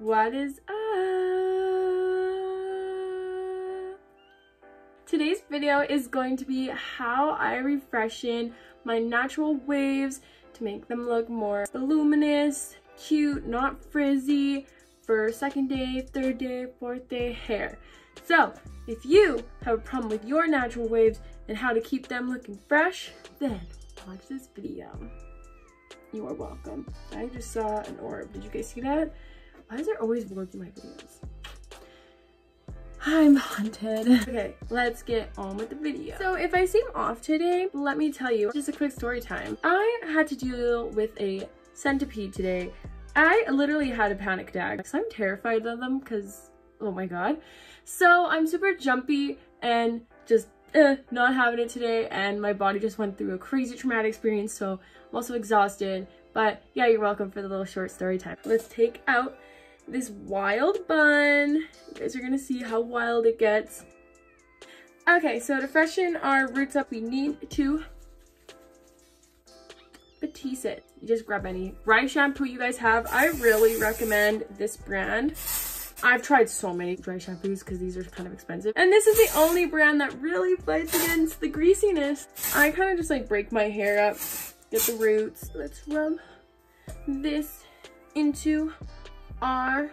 What is up? Today's video is going to be how I refreshen my natural waves to make them look more voluminous, cute, not frizzy for second day, third day, fourth day hair. So if you have a problem with your natural waves and how to keep them looking fresh, then watch this video. You are welcome. I just saw an orb. Did you guys see that? Why is there always orbs in my videos? I'm haunted. Okay, let's get on with the video. So if I seem off today, let me tell you, just a quick story time. I had to deal with a centipede today. I literally had a panic attack because I'm terrified of them because, oh my god. So I'm super jumpy and just not having it today, and my body just went through a crazy traumatic experience, so I'm also exhausted. But yeah, you're welcome for the little short story time. Let's take out this wild bun. You guys are gonna see how wild it gets. Okay, so to freshen our roots up, we need to batiste it. You just grab any dry shampoo you guys have. I really recommend this brand. I've tried so many dry shampoos because these are kind of expensive, and this is the only brand that really fights against the greasiness. I kind of just like break my hair up, get the roots. Let's rub this into our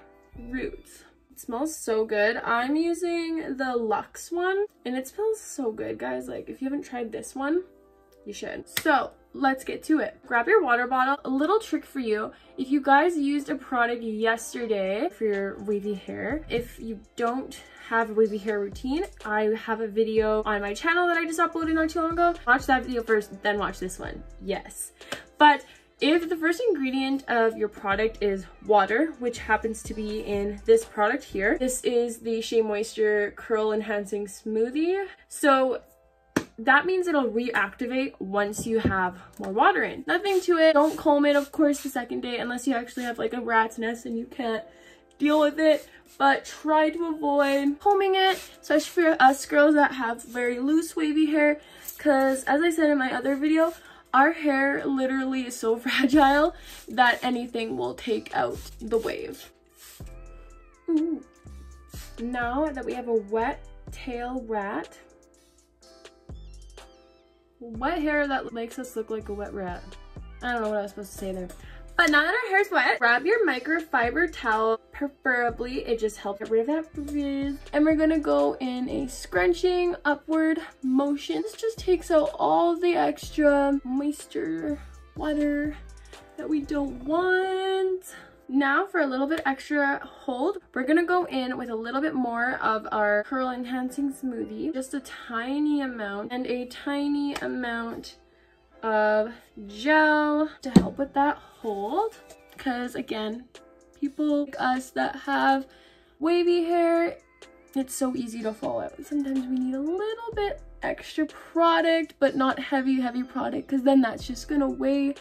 roots. It smells so good. I'm using the Luxe one and it smells so good, guys. Like, if you haven't tried this one, you should. So let's get to it. Grab your water bottle. A little trick for you: if you guys used a product yesterday for your wavy hair, if you don't have a wavy hair routine, I have a video on my channel that I just uploaded not too long ago. Watch that video first, then watch this one. Yes. But if the first ingredient of your product is water, which happens to be in this product here, this is the Shea Moisture Curl Enhancing Smoothie. So that means it'll reactivate once you have more water in. Nothing to it. Don't comb it, of course, the second day, unless you actually have like a rat's nest and you can't deal with it. But try to avoid combing it, especially for us girls that have very loose wavy hair, because as I said in my other video, our hair literally is so fragile that anything will take out the wave. Ooh. Now that we have a wet tail rat, wet hair that makes us look like a wet rat. I don't know what I was supposed to say there. But now that our hair's wet, grab your microfiber towel. Preferably, it just helps get rid of that frizz. And we're gonna go in a scrunching upward motion. This just takes out all the extra moisture, water that we don't want. Now for a little bit extra hold, we're gonna go in with a little bit more of our curl enhancing smoothie. Just a tiny amount, and a tiny amount of gel to help with that hold, because again, people like us that have wavy hair, it's so easy to fall out. Sometimes we need a little bit extra product, but not heavy product, because then that's just gonna weigh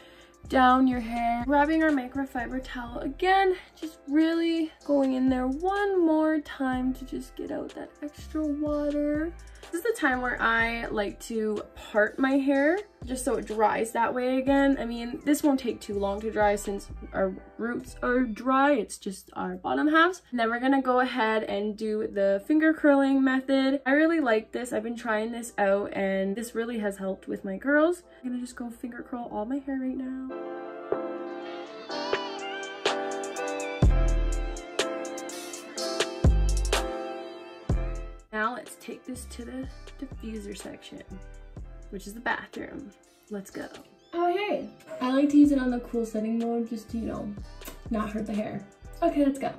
down your hair. Grabbing our microfiber towel again, just really going in there one more time to just get out that extra water. This is the time where I like to part my hair just so it dries that way again. I mean, this won't take too long to dry since our roots are dry. It's just our bottom halves. And then we're gonna go ahead and do the finger curling method. I really like this. I've been trying this out and this really has helped with my curls. I'm gonna just go finger curl all my hair right now. Now let's take this to the diffuser section, which is the bathroom. Let's go. Oh hey, I like to use it on the cool setting mode just to, you know, not hurt the hair. Okay, let's go.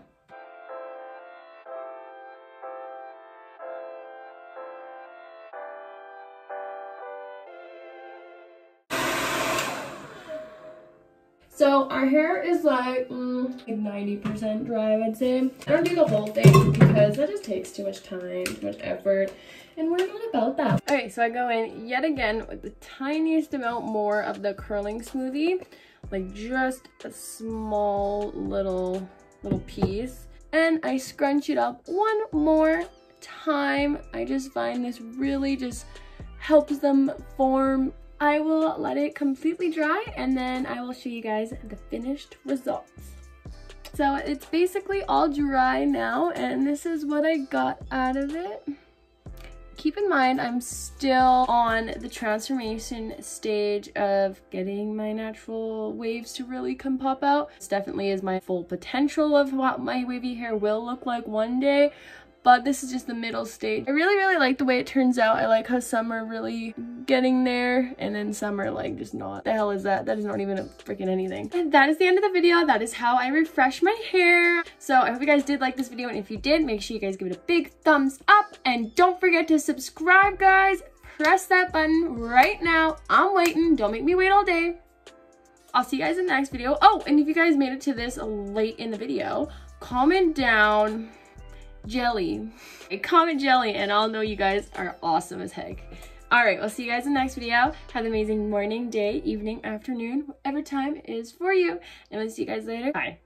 So our hair is like 90% dry, I'd say. I don't do the whole thing because that just takes too much time, too much effort, and we're not about that. Okay, so I go in yet again with the tiniest amount more of the curling smoothie, like just a small little piece, and I scrunch it up one more time. I just find this really just helps them form. I will let it completely dry and then I will show you guys the finished results. So it's basically all dry now, and this is what I got out of it. Keep in mind, I'm still on the transformation stage of getting my natural waves to really come pop out. This definitely is my full potential of what my wavy hair will look like one day, but this is just the middle stage. I really like the way it turns out. I like how some are really getting there, and then some are like just not. The hell is that? That is not even a freaking anything. And that is the end of the video. That is how I refresh my hair. So I hope you guys did like this video, and if you did, make sure you guys give it a big thumbs up, and don't forget to subscribe, guys. Press that button right now. I'm waiting. Don't make me wait all day. I'll see you guys in the next video. Oh, and if you guys made it to this late in the video, comment down jelly. Comment jelly, and I'll know you guys are awesome as heck. Alright, I'll see you guys in the next video. Have an amazing morning, day, evening, afternoon, whatever time is for you. And we'll see you guys later. Bye.